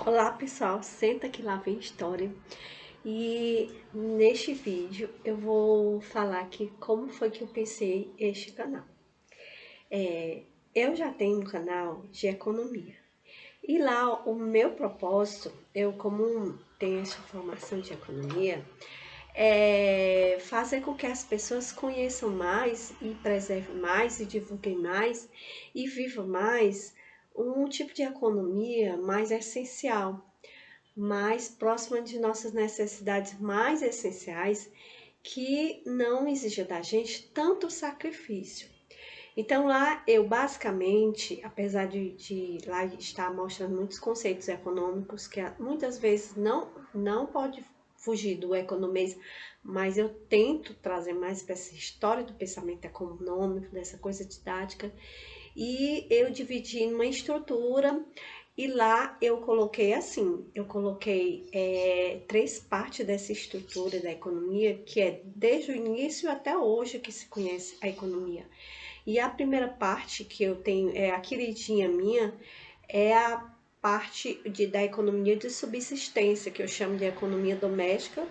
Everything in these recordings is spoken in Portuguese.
Olá pessoal, senta que lá vem história. E neste vídeo eu vou falar aqui como foi que eu pensei este canal. Eu já tenho um canal de economia. E lá o meu propósito, eu como tenho essa formação de economia, é fazer com que as pessoas conheçam mais e preservem mais e divulguem mais e vivam mais um tipo de economia mais essencial, mais próxima de nossas necessidades mais essenciais, que não exija da gente tanto sacrifício. Então lá eu basicamente, apesar de lá estar mostrando muitos conceitos econômicos que muitas vezes não pode fugir do economês, mas eu tento trazer mais para essa história do pensamento econômico, dessa coisa didática, e eu dividi em uma estrutura e lá eu coloquei assim, eu coloquei três partes dessa estrutura da economia, que é desde o início até hoje que se conhece a economia. E a primeira parte que eu tenho, é a queridinha minha, é a parte da economia de subsistência, que eu chamo de economia doméstica,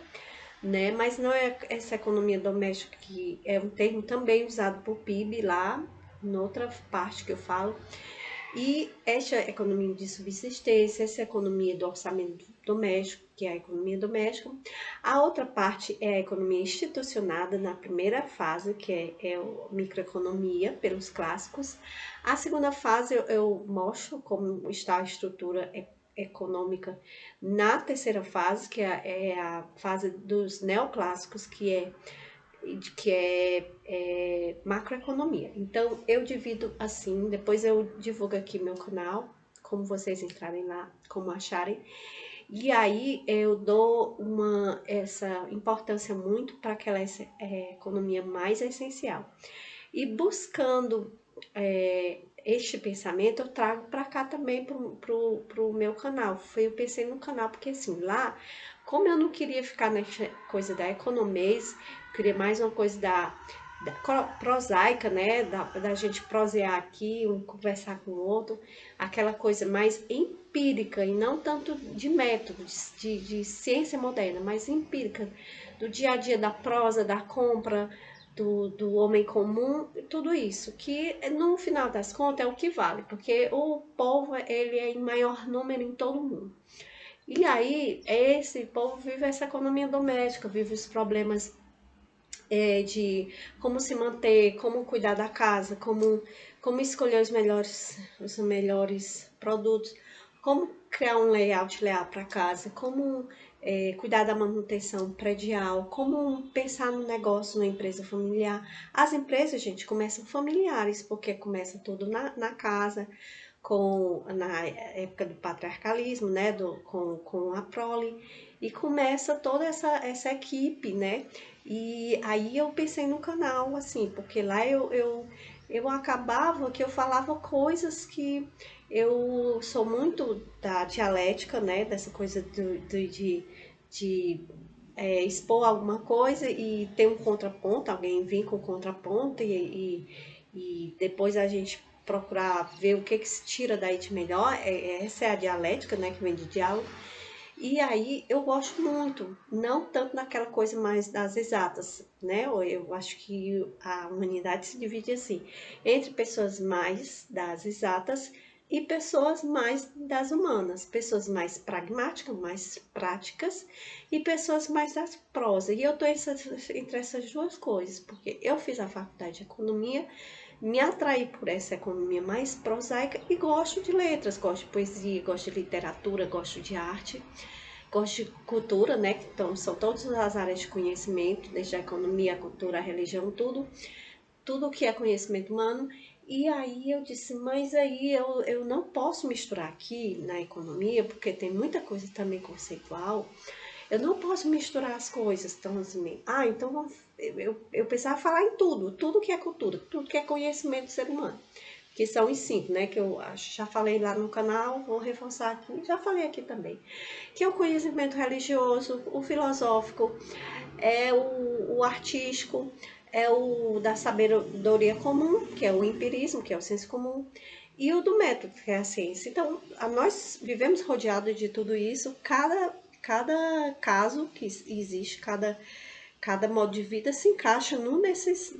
né? Mas não é essa economia doméstica que é um termo também usado por PIB lá, noutra parte que eu falo, e esta economia de subsistência, essa economia do orçamento doméstico, que é a economia doméstica. A outra parte é a economia institucionada, na primeira fase, que é a microeconomia, pelos clássicos. A segunda fase eu mostro como está a estrutura econômica na terceira fase, que é a fase dos neoclássicos, que é macroeconomia. Então, eu divido assim, depois eu divulgo aqui meu canal, como vocês entrarem lá, como acharem. E aí eu dou essa importância muito para aquela economia mais essencial. E buscando este pensamento, eu trago para cá também pro meu canal. Eu pensei no canal, porque assim, lá, como eu não queria ficar nessa coisa da economês, queria mais uma coisa da prosaica, né? Da gente prosear aqui, um conversar com o outro, aquela coisa mais empírica e não tanto de método, de ciência moderna, mas empírica, do dia a dia, da prosa, da compra, do homem comum, tudo isso, que no final das contas é o que vale, porque o povo ele é em maior número em todo mundo. E aí, esse povo vive essa economia doméstica, vive os problemas de como se manter, como cuidar da casa, como escolher os melhores produtos, como criar um layout legal para casa, como cuidar da manutenção predial, como pensar no negócio, na empresa familiar. As empresas, gente, começam familiares, porque começa tudo na casa, na época do patriarcalismo, né, com a prole, e começa toda essa equipe, né, e aí eu pensei no canal, assim, porque lá eu acabava que eu falava coisas que eu sou muito da dialética, né, dessa coisa de expor alguma coisa e ter um contraponto, alguém vir com contraponto e depois a gente procurar ver o que se tira daí de melhor. Essa é a dialética, né, que vem de diálogo. E aí eu gosto muito, não tanto naquela coisa mais das exatas, né? Eu acho que a humanidade se divide assim, entre pessoas mais das exatas e pessoas mais das humanas, pessoas mais pragmáticas, mais práticas e pessoas mais das prosa. E eu tô entre essas duas coisas, porque eu fiz a faculdade de economia, me atraí por essa economia mais prosaica e gosto de letras, gosto de poesia, gosto de literatura, gosto de arte, gosto de cultura, né? Então, são todas as áreas de conhecimento, desde a economia, a cultura, a religião, tudo que é conhecimento humano. E aí eu disse, mas aí eu não posso misturar aqui na economia, porque tem muita coisa também conceitual. Eu não posso misturar as coisas tão assim. Então eu precisava falar em tudo que é cultura, tudo que é conhecimento do ser humano, que são os cinco, né? Que eu já falei lá no canal, vou reforçar aqui, já falei aqui também. Que é o conhecimento religioso, o filosófico, é o artístico, é o da sabedoria comum, que é o empirismo, que é o senso comum, e o do método, que é a ciência. Então, nós vivemos rodeados de tudo isso, cada caso que existe, cada modo de vida se encaixa num desses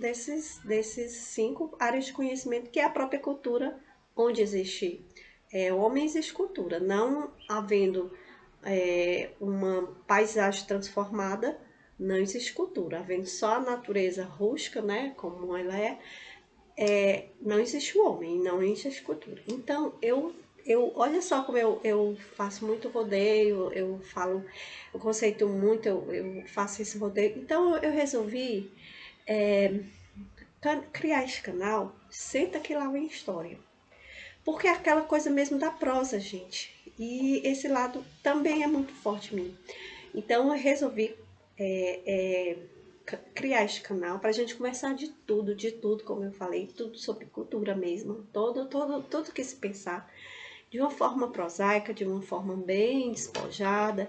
5 áreas de conhecimento, que é a própria cultura, onde existe homem, existe cultura. Não havendo uma paisagem transformada, não existe cultura. Havendo só a natureza rústica, né, como ela não existe o homem, não existe cultura. Então, olha só como eu faço muito rodeio, eu falo, eu conceito muito, eu faço esse rodeio. Então, eu resolvi criar esse canal, Senta que lá vem história. Porque é aquela coisa mesmo da prosa, gente. E esse lado também é muito forte em mim. Então, eu resolvi é, é, criar este canal para a gente conversar de tudo, como eu falei, tudo sobre cultura mesmo, tudo que se pensar, de uma forma prosaica, de uma forma bem despojada,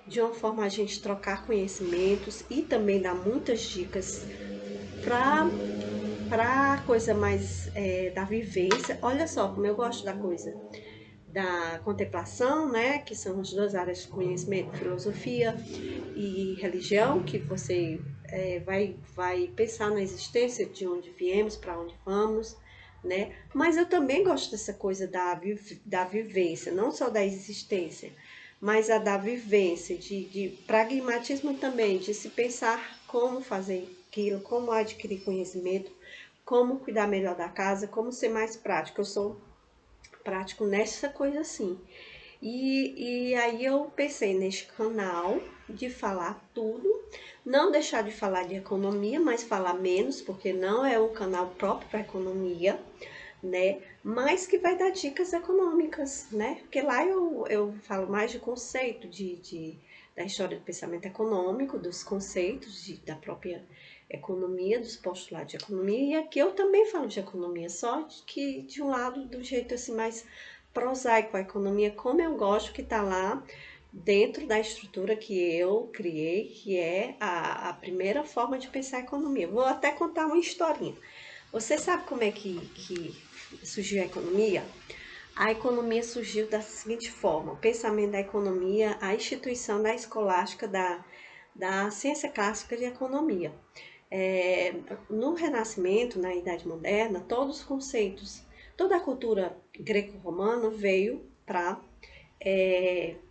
de uma forma a gente trocar conhecimentos e também dar muitas dicas para coisa mais da vivência. Olha só como eu gosto da coisa da contemplação, né, que são as 2 áreas de conhecimento, filosofia e religião, que você vai pensar na existência, de onde viemos, para onde vamos, né? Mas eu também gosto dessa coisa da vivência, não só da existência, mas a da vivência, de pragmatismo também, de se pensar como fazer aquilo, como adquirir conhecimento, como cuidar melhor da casa, como ser mais prático. Eu sou prático nessa coisa assim. E aí eu pensei neste canal de falar tudo, não deixar de falar de economia, mas falar menos, porque não é um canal próprio para economia, né? Mas que vai dar dicas econômicas, né? Porque lá eu falo mais de conceito, da história do pensamento econômico, dos conceitos da própria economia, dos postulados de economia, e aqui eu também falo de economia, só que de um lado, do jeito assim mais prosaico, a economia como eu gosto, que está lá dentro da estrutura que eu criei, que é a primeira forma de pensar a economia. Vou até contar uma historinha. Você sabe como é que surgiu a economia? A economia surgiu da seguinte forma: o pensamento da economia, a instituição da escolástica da ciência clássica de economia. No Renascimento, na Idade Moderna, todos os conceitos, toda a cultura greco-romana veio para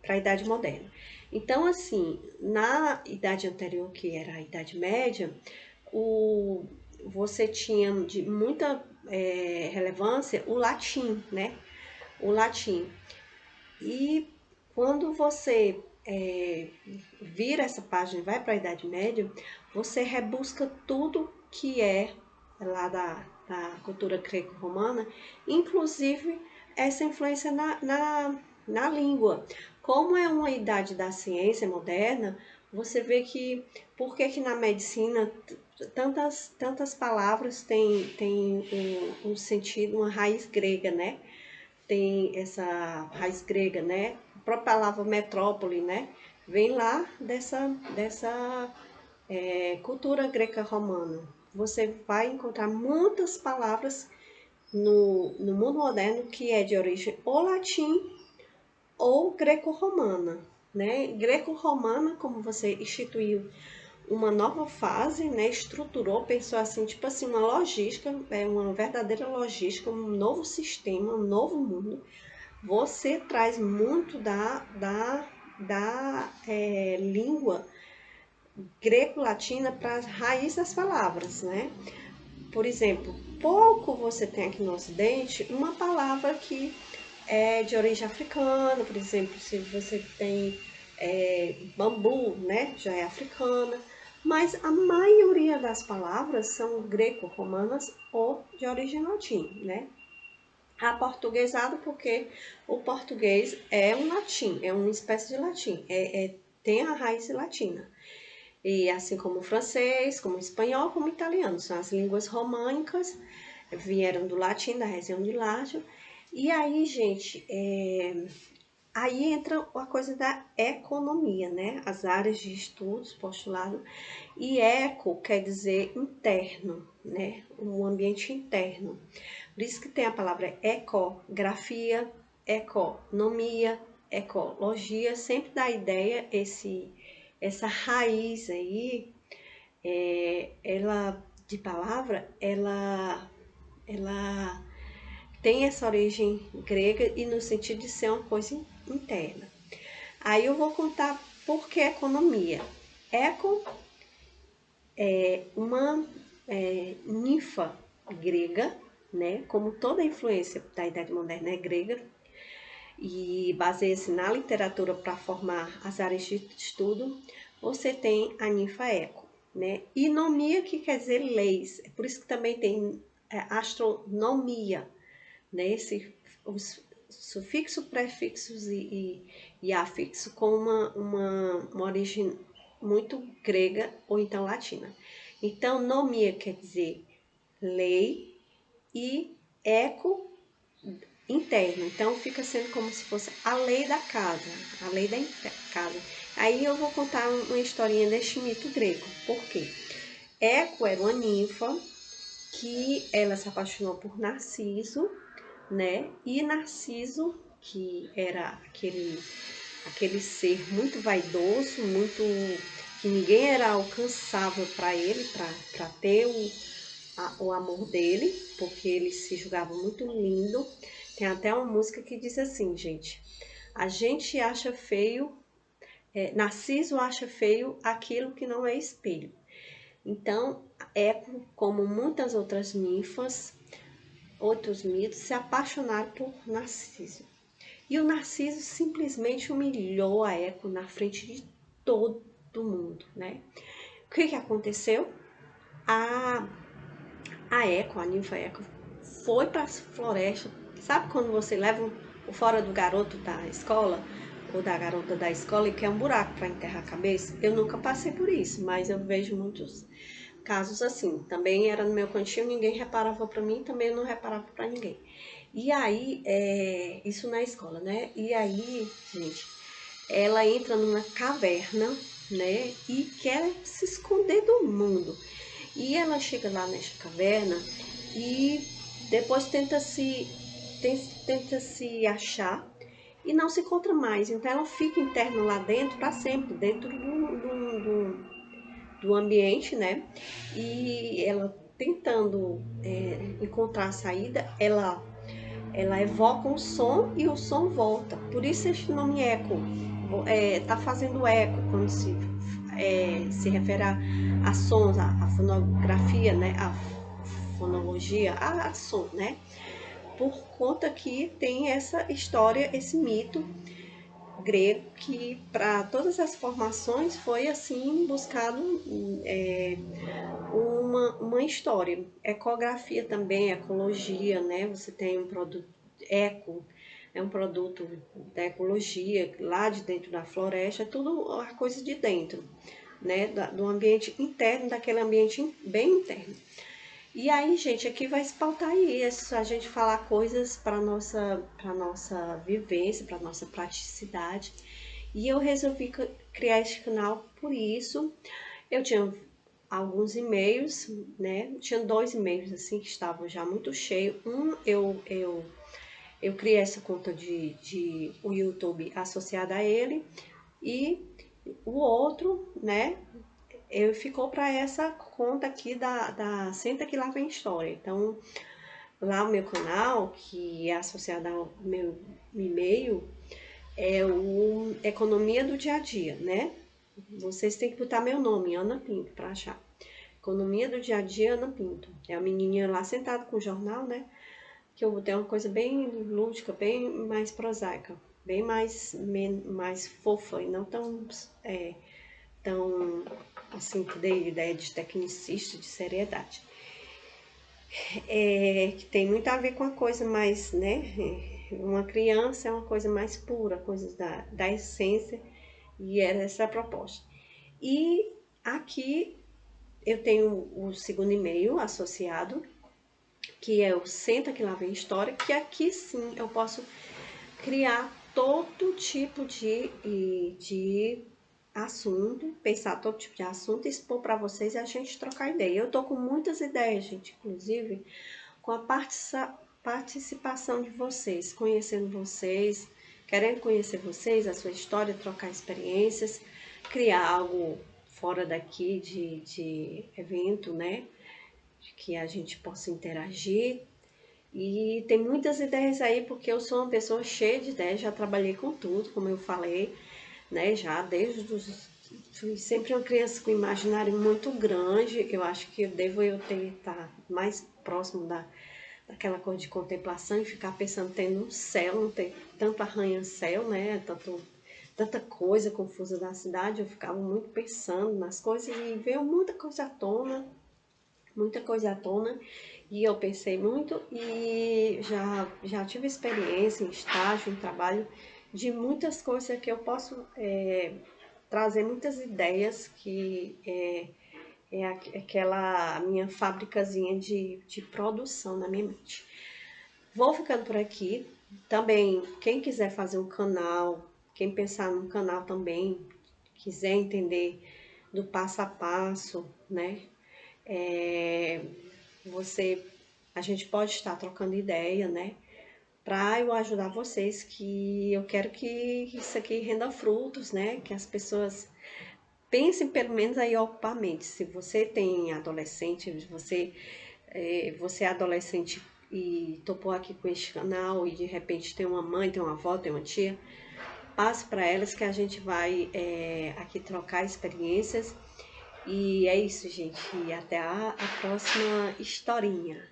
a Idade Moderna. Então, assim, na Idade anterior, que era a Idade Média, você tinha de muita relevância o latim, né? O latim. E quando você vira essa página e vai para a Idade Média, você rebusca tudo que é lá da cultura greco-romana, inclusive essa influência na língua. Como é uma idade da ciência moderna, você vê que por que na medicina tantas palavras têm um sentido, uma raiz grega, né? Tem essa raiz grega, né? A própria palavra metrópole, né? Vem lá dessa cultura greca-romana. Você vai encontrar muitas palavras no mundo moderno que é de origem ou latim ou greco-romana, né? Greco-romana, como você instituiu uma nova fase, né? Estruturou, pensou assim, tipo assim, uma logística, uma verdadeira logística, um novo sistema, um novo mundo. Você traz muito da língua greco-latina para as raízes das palavras, né? Por exemplo, pouco você tem aqui no Ocidente uma palavra que é de origem africana, por exemplo, se você tem bambu, né, já é africana, mas a maioria das palavras são greco-romanas ou de origem latim, né? Aportuguesado porque o português é um latim, é uma espécie de latim, tem a raiz latina. E assim como o francês, como o espanhol, como o italiano, são as línguas românicas, vieram do latim, da região de Lácio. E aí, gente, aí entra a coisa da economia, né? As áreas de estudos, postulado. E eco quer dizer interno, né? Um ambiente interno. Por isso que tem a palavra ecografia, economia, ecologia, sempre dá ideia, essa raiz aí, ela, de palavra, ela tem essa origem grega e no sentido de ser uma coisa interna. Aí eu vou contar por que economia. Eco é uma ninfa grega, né? Como toda a influência da Idade Moderna é grega, e baseia-se na literatura para formar as áreas de estudo, você tem a ninfa eco, né? E nomia, que quer dizer leis, é por isso que também tem astronomia, né? Os sufixos, prefixos e afixo com uma origem muito grega ou então latina. Então, nomia quer dizer lei e eco interno. Então, fica sendo como se fosse a lei da casa, a lei da casa. Aí eu vou contar uma historinha deste mito grego. Por quê? Eco era uma ninfa que ela se apaixonou por Narciso, né? E Narciso, que era aquele ser muito vaidoso, muito que ninguém era alcançável para ele, para ter o amor dele, porque ele se julgava muito lindo. Tem até uma música que diz assim, gente: a gente acha feio, Narciso acha feio aquilo que não é espelho. Então, Eco, como muitas outras ninfas, outros mitos, se apaixonaram por Narciso. E o Narciso simplesmente humilhou a Eco na frente de todo mundo, né? O que aconteceu? A, a Eco, a ninfa Eco, foi para a floresta. Sabe quando você leva o fora do garoto da escola ou da garota da escola e quer um buraco para enterrar a cabeça? Eu nunca passei por isso, mas eu vejo muitos casos assim. Também era no meu cantinho, ninguém reparava para mim, também eu não reparava para ninguém. E aí, isso na escola, né? E aí, gente, ela entra numa caverna, né? E quer se esconder do mundo. E ela chega lá nesta caverna e depois tenta se achar e não se encontra mais. Então ela fica interna lá dentro para sempre, dentro do ambiente, né? E ela tentando encontrar a saída, ela evoca um som e o som volta. Por isso esse nome eco, tá fazendo eco quando se refere a sons, a fonografia, né? A fonologia, a som, né? Por conta que tem essa história, esse mito grego que para todas as formações foi assim buscado uma história. Ecografia também, ecologia, né? Você tem um produto eco, é um produto da ecologia, lá de dentro da floresta, é tudo a coisa de dentro, né? Do ambiente interno, daquele ambiente bem interno. E aí, gente, aqui vai se pautar isso, a gente falar coisas para nossa vivência, para nossa praticidade. E eu resolvi criar este canal por isso. Eu tinha alguns e-mails, né? Tinha 2 e-mails assim que estavam já muito cheios. Eu criei essa conta de o YouTube associada a ele e o outro, né? Ficou para essa conta aqui da Senta que lá vem história. Então, lá o meu canal, que é associado ao meu e-mail, é o Economia do Dia a Dia, né? Vocês têm que botar meu nome, Ana Pinto, para achar. Economia do Dia a Dia, Ana Pinto. É a menininha lá sentada com o jornal, né? Que eu botei uma coisa bem lúdica, bem mais prosaica, bem mais fofa e não tão assim, que dei ideia de tecnicista, de seriedade. Que tem muito a ver com a coisa mais, né? Uma criança é uma coisa mais pura, coisas da essência, e era essa a proposta. E aqui eu tenho o segundo e-mail associado, que é o Senta que lá vem história, que aqui sim eu posso criar todo tipo de assunto, pensar todo tipo de assunto, expor para vocês e a gente trocar ideia. Eu tô com muitas ideias, gente, inclusive com a participação de vocês, conhecendo vocês, querendo conhecer vocês, a sua história, trocar experiências, criar algo fora daqui de evento, né? De que a gente possa interagir. E tem muitas ideias aí, porque eu sou uma pessoa cheia de ideias, já trabalhei com tudo, como eu falei, né? Já desde os. Fui sempre uma criança com imaginário muito grande. Eu acho que eu ter estar mais próximo daquela coisa de contemplação e ficar pensando tendo um céu, não ter tanto arranha-céu, né? Tanta coisa confusa da cidade. Eu ficava muito pensando nas coisas e veio muita coisa à tona, e eu pensei muito e já tive experiência em estágio, em trabalho, de muitas coisas que eu posso trazer muitas ideias que aquela minha fabricazinha de produção na minha mente. Vou ficando por aqui. Também, quem quiser fazer um canal, quem pensar num canal também, quiser entender do passo a passo, né? É, a gente pode estar trocando ideia, né? Para eu ajudar vocês, que eu quero que isso aqui renda frutos, né? Que as pessoas pensem pelo menos aí ocupar a mente. Se você tem adolescente, você é adolescente e topou aqui com este canal e de repente tem uma mãe, tem uma avó, tem uma tia, passe para elas que a gente vai aqui trocar experiências. E é isso, gente. E até a próxima historinha.